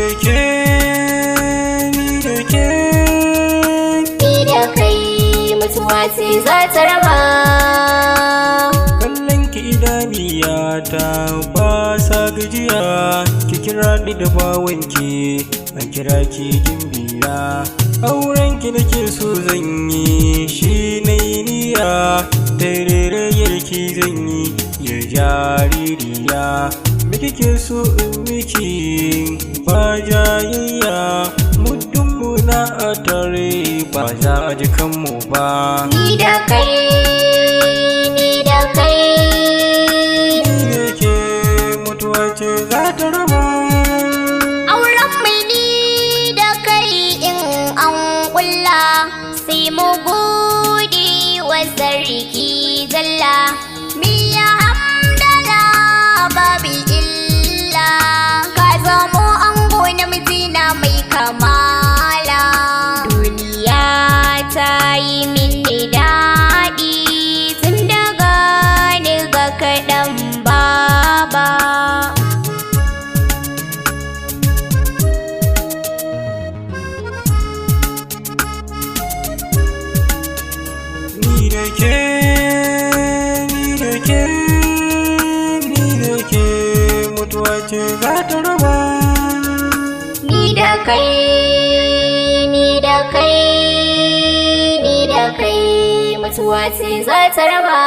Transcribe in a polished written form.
da ke, ni da ke, ni da kai mutuwa ce za ta raba. kallon ki idaniyata ba sa gajiya, ki kira ni da bawanki, an kira ki gimbiya. Auren ki nake so zan yi shi na yi niyya, tarairayar ki zan yi ya jaririya. Me kike so in miki ba jayayya, muddin muna a tare ba za a ji kanmu ba. Ni da kai, ni da kai, Ni da ke mutuwa ce za ta raba. auren mai ni da kai in an kulla, sai mu gode wa sarki zalla. Miya hamdala babu illa, ka zamo ango namiji na mai kamala. Duniya ta yi mini daɗi tun daga ni ga kaɗan baba. Ni da ke, ni da ke, ni da ke mutuwa ce za ta raba. Ni da kai, ni da kai, ni da kai mutuwa ce za ta raba.